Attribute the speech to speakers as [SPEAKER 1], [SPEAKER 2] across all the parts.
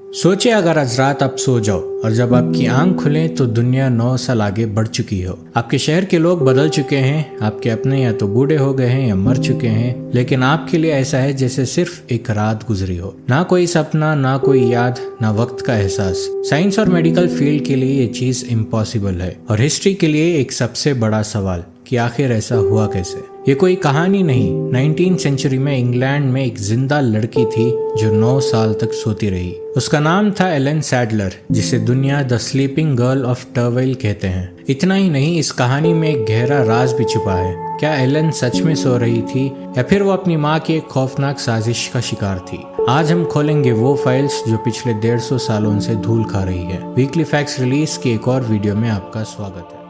[SPEAKER 1] सोचिए अगर आज रात आप सो जाओ और जब आपकी आंख खुले तो दुनिया 9 साल आगे बढ़ चुकी हो। आपके शहर के लोग बदल चुके हैं, आपके अपने या तो बूढ़े हो गए हैं या मर चुके हैं, लेकिन आपके लिए ऐसा है जैसे सिर्फ एक रात गुजरी हो। ना कोई सपना, ना कोई याद, ना वक्त का एहसास। साइंस और मेडिकल फील्ड के लिए ये चीज इम्पॉसिबल है और हिस्ट्री के लिए एक सबसे बड़ा सवाल कि आखिर ऐसा हुआ कैसे। ये कोई कहानी नहीं, 19वीं सेंचुरी में इंग्लैंड में एक जिंदा लड़की थी जो 9 साल तक सोती रही। उसका नाम था एलन सैडलर, जिसे दुनिया द स्लीपिंग गर्ल ऑफ टर्वेल कहते हैं। इतना ही नहीं, इस कहानी में एक गहरा राज भी छुपा है। क्या एलन सच में सो रही थी या फिर वो अपनी माँ की एक खौफनाक साजिश का शिकार थी? आज हम खोलेंगे वो फाइल्स जो पिछले 150 सालों से धूल खा रही है। वीकली फैक्ट्स रिलीज की एक और वीडियो में आपका स्वागत है।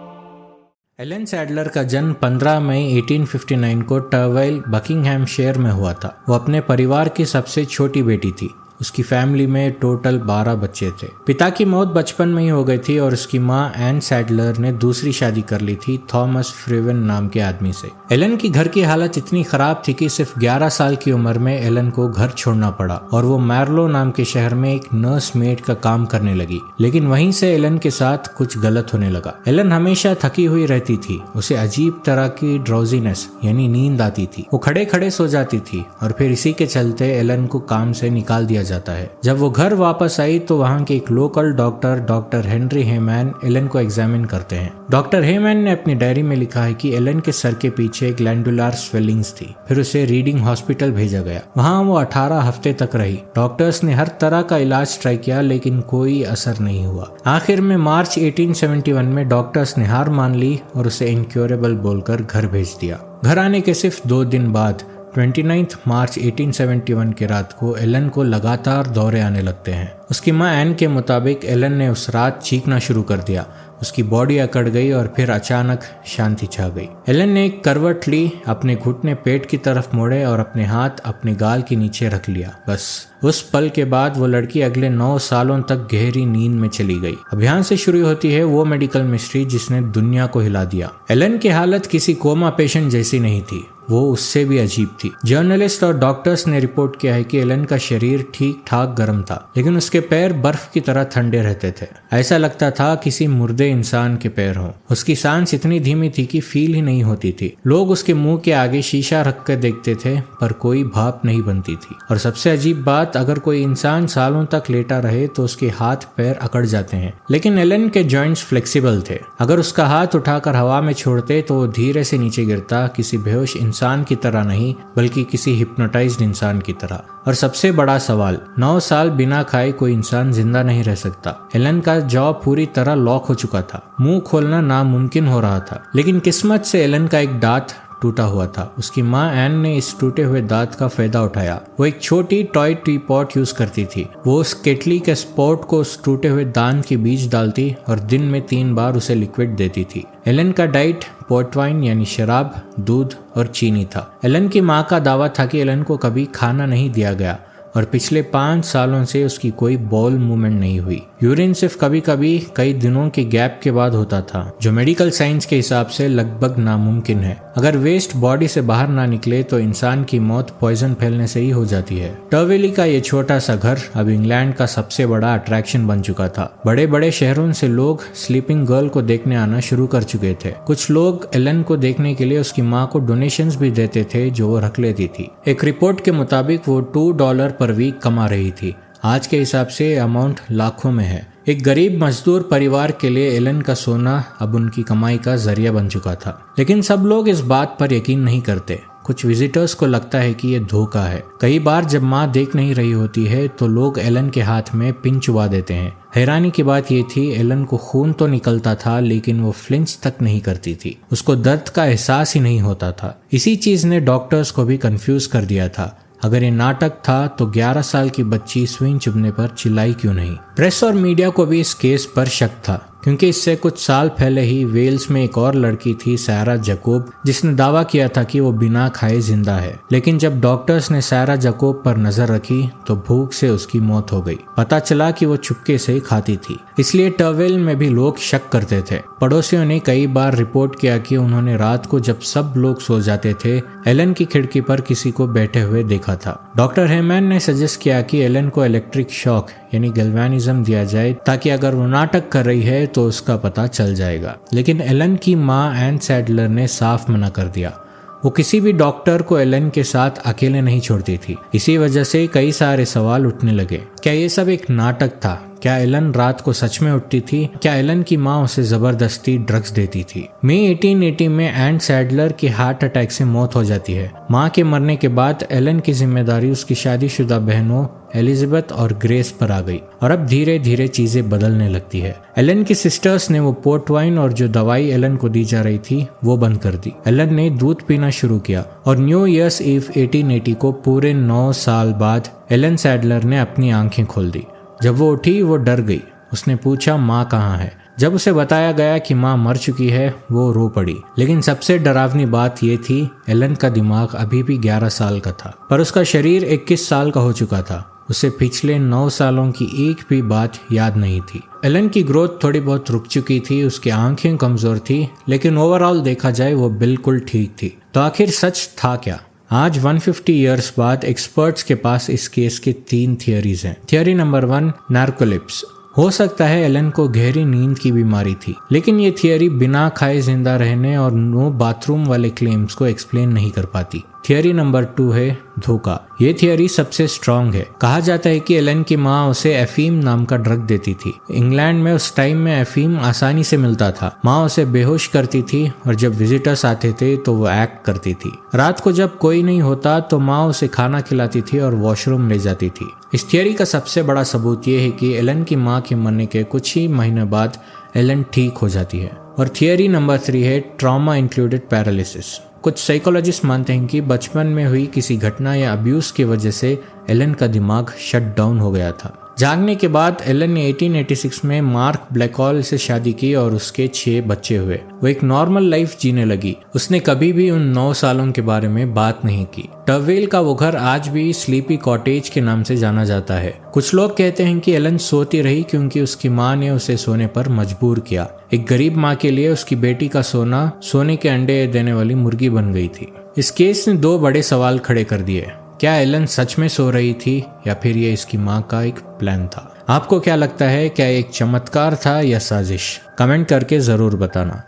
[SPEAKER 1] एलन सैडलर का जन्म 15 मई 1859 को टर्वेल, बकिंघमशायर में हुआ था। वो अपने परिवार की सबसे छोटी बेटी थी। उसकी फैमिली में टोटल 12 बच्चे थे। पिता की मौत बचपन में ही हो गई थी और उसकी माँ एन सैडलर ने दूसरी शादी कर ली थी थॉमस फ्रीवन नाम के आदमी से। एलन की घर की हालत इतनी खराब थी कि सिर्फ 11 साल की उम्र में एलन को घर छोड़ना पड़ा और वो मैरलो नाम के शहर में एक नर्स मेड का काम करने लगी। लेकिन वहीं से एलन के साथ कुछ गलत होने लगा। एलन हमेशा थकी हुई रहती थी। उसे अजीब तरह की ड्राउजीनेस यानी नींद आती थी। वो खड़े खड़े सो जाती थी और फिर इसी के चलते एलन को काम से निकाल दिया जाता है। जब वो घर वापस आई तो वहाँ के एक लोकल डॉक्टर हेनरी हेमैन एलन को एग्जामिन करते हैं। डॉक्टर हेमैन ने अपनी डायरी में लिखा है कि एलन के सर के पीछे ग्लैंडुलर स्वेलिंग्स थी। फिर उसे रीडिंग हॉस्पिटल भेजा गया। वहाँ वो 18 हफ्ते तक रही। डॉक्टर्स ने हर तरह का इलाज ट्राई किया लेकिन कोई असर नहीं हुआ। आखिर में मार्च 1871 में डॉक्टर्स ने हार मान ली और उसे इनक्योरेबल बोलकर घर भेज दिया। घर आने के सिर्फ 2 दिन बाद 29 मार्च 1871 की रात को एलन को लगातार दौरे आने लगते हैं। उसकी मां एन के मुताबिक एलन ने उस रात चीखना शुरू कर दिया। उसकी बॉडी अकड़ गई और फिर अचानक शांति छा गई। एलन ने एक करवट ली, अपने घुटने पेट की तरफ मोड़े और अपने हाथ अपने गाल के नीचे रख लिया। बस उस पल के बाद वो लड़की अगले 9 सालों तक गहरी नींद में चली गई। अब यहाँ से शुरू होती है वो मेडिकल मिस्ट्री जिसने दुनिया को हिला दिया। एलन की हालत किसी कोमा पेशेंट जैसी नहीं थी, वो उससे भी अजीब थी। जर्नलिस्ट और डॉक्टर्स ने रिपोर्ट किया है कि एलन का शरीर ठीक ठाक गर्म था, लेकिन उसके पैर बर्फ की तरह ठंडे रहते थे। ऐसा लगता था किसी मुर्दे इंसान के पैर हों। उसकी सांस इतनी धीमी थी कि फील ही नहीं होती थी। लोग उसके मुंह के आगे शीशा रख कर देखते थे पर कोई भाप नहीं बनती थी। और सबसे अजीब बात, अगर कोई इंसान सालों तक लेटा रहे तो उसके हाथ पैर अकड़ जाते हैं, लेकिन एलन के जॉइंट्स फ्लेक्सिबल थे। अगर उसका हाथ उठाकर हवा में छोड़ते तो वो धीरे से नीचे गिरता, किसी बेहोश इंसान की तरह नहीं बल्कि किसी हिप्नोटाइज्ड इंसान की तरह। और सबसे बड़ा सवाल, 9 साल बिना खाए कोई इंसान जिंदा नहीं रह सकता। एलन का जॉ पूरी तरह लॉक हो चुका था। मुंह खोलना नामुमकिन हो रहा था। लेकिन किस्मत से एलन का एक दांत टूटा हुआ था। उसकी माँ एन ने इस टूटे हुए दांत का फायदा उठाया। वो एक छोटी टॉय टी पॉट यूज करती थी। वो उस केटली के स्पॉट को उस टूटे हुए दांत के बीच डालती और दिन में 3 बार उसे लिक्विड देती थी। एलन का डाइट पोर्ट वाइन यानी शराब, दूध और चीनी था। एलन की माँ का दावा था कि एलन को कभी खाना नहीं दिया गया और पिछले 5 सालों से उसकी कोई बॉल मूवमेंट नहीं हुई। यूरिन सिर्फ कभी कभी कई दिनों के गैप के बाद होता था, जो मेडिकल साइंस के हिसाब से लगभग नामुमकिन है। अगर वेस्ट बॉडी से बाहर ना निकले तो इंसान की मौत पॉइजन फैलने से ही हो जाती है। टर्वेली का ये छोटा सा घर अब इंग्लैंड का सबसे बड़ा अट्रैक्शन बन चुका था। बड़े बड़े शहरों से लोग स्लीपिंग गर्ल को देखने आना शुरू कर चुके थे। कुछ लोग एलन को देखने के लिए उसकी माँ को डोनेशंस भी देते थे जो वो रख लेती थी। एक रिपोर्ट के मुताबिक वो $2 पर वीक कमा रही थी। आज के हिसाब से अमाउंट लाखों में है। एक गरीब मजदूर परिवार के लिए एलन का सोना अब उनकी कमाई का जरिया बन चुका था। लेकिन सब लोग इस बात पर यकीन नहीं करते। कुछ विजिटर्स को लगता है कि ये धोखा है। कई बार जब माँ देख नहीं रही होती है तो लोग एलन के हाथ में पिन चुबा देते हैं। हैरानी की बात ये थी, एलन को खून तो निकलता था लेकिन वो फ्लिंच तक नहीं करती थी। उसको दर्द का एहसास ही नहीं होता था। इसी चीज ने डॉक्टर्स को भी कंफ्यूज कर दिया था। अगर ये नाटक था तो 11 साल की बच्ची सुई चुभने पर चिल्लाई क्यों नहीं? प्रेस और मीडिया को भी इस केस पर शक था, क्योंकि इससे कुछ साल पहले ही वेल्स में एक और लड़की थी सारा जैकोब, जिसने दावा किया था कि वो बिना खाए जिंदा है। लेकिन जब डॉक्टर्स ने सारा जैकोब पर नजर रखी तो भूख से उसकी मौत हो गई। पता चला कि वो चुपके से खाती थी, इसलिए टर्वेल में भी लोग शक करते थे। पड़ोसियों ने कई बार रिपोर्ट किया कि उन्होंने रात को जब सब लोग सो जाते थे एलन की खिड़की पर किसी को बैठे हुए देखा था। डॉक्टर हेमैन ने सजेस्ट किया कि एलन को इलेक्ट्रिक शॉक यानी गैल्वेनिज्म दिया जाए ताकि अगर वो नाटक कर रही है तो उसका पता चल जाएगा। लेकिन एलन की माँ एन सैडलर ने साफ मना कर दिया। वो किसी भी डॉक्टर को एलन के साथ अकेले नहीं छोड़ती थी। इसी वजह से कई सारे सवाल उठने लगे। क्या ये सब एक नाटक था? क्या एलन रात को सच में उठती थी? क्या एलन की माँ उसे जबरदस्ती ड्रग्स देती थी? मई 1880 में एन सैडलर की हार्ट अटैक से मौत हो जाती है। माँ के मरने के बाद एलन की जिम्मेदारी उसकी शादीशुदा बहनों एलिजाबेथ और ग्रेस पर आ गई और अब धीरे धीरे चीजें बदलने लगती है। एलन की सिस्टर्स ने वो पोर्ट वाइन और जो दवाई एलन को दी जा रही थी वो बंद कर दी। एलन ने दूध पीना शुरू किया और न्यू ईयर्स ईव 1880 को पूरे 9 साल बाद एलन सैडलर ने अपनी आंखें खोल दी। जब वो उठी वो डर गई। उसने पूछा माँ कहाँ है? जब उसे बताया गया कि माँ मर चुकी है वो रो पड़ी। लेकिन सबसे डरावनी बात ये थी एलन का दिमाग अभी भी 11 साल का था पर उसका शरीर 21 साल का हो चुका था। उसे पिछले 9 सालों की एक भी बात याद नहीं थी। एलन की ग्रोथ थोड़ी बहुत रुक चुकी थी, उसकी आंखें कमजोर थी, लेकिन ओवरऑल देखा जाए वो बिल्कुल ठीक थी। तो आखिर सच था क्या? आज 150 इयर्स बाद एक्सपर्ट्स के पास इस केस के 3 थियरीज हैं। Theory number 1, नार्कोलिप्स। हो सकता है एलन को गहरी नींद की बीमारी थी, लेकिन ये थियरी बिना खाए जिंदा रहने और नो बाथरूम वाले क्लेम्स को एक्सप्लेन नहीं कर पाती। थियरी नंबर 2 है धोखा। ये थियरी सबसे स्ट्रांग है। कहा जाता है कि एलन की माँ उसे एफीम नाम का ड्रग देती थी। इंग्लैंड में उस टाइम में एफीम आसानी से मिलता था। माँ उसे बेहोश करती थी और जब विजिटर्स आते थे तो वो एक्ट करती थी। रात को जब कोई नहीं होता तो माँ उसे खाना खिलाती थी और वॉशरूम ले जाती थी। इस थियरी का सबसे बड़ा सबूत ये है कि एलन की माँ के मरने के कुछ ही महीने बाद एलन ठीक हो जाती है। और थियरी नंबर 3 है ट्रॉमा इंक्लूडेड पैरालिसिस। कुछ साइकोलॉजिस्ट मानते हैं कि बचपन में हुई किसी घटना या अब्यूज की वजह से एलन का दिमाग शट डाउन हो गया था। जागने के बाद एलन ने 1886 में मार्क ब्लैकहॉल से शादी की और उसके 6 बच्चे हुए। वो एक नॉर्मल लाइफ जीने लगी। उसने कभी भी उन 9 सालों के बारे में बात नहीं की। टवेल का वो घर आज भी स्लीपी कॉटेज के नाम से जाना जाता है। कुछ लोग कहते हैं कि एलन सोती रही क्योंकि उसकी माँ ने उसे सोने पर मजबूर किया। एक गरीब माँ के लिए उसकी बेटी का सोना सोने के अंडे देने वाली मुर्गी बन गई थी। इस केस ने 2 बड़े सवाल खड़े कर दिए। क्या एलन सच में सो रही थी या फिर ये इसकी माँ का एक प्लान था? आपको क्या लगता है, क्या एक चमत्कार था या साजिश? कमेंट करके जरूर बताना।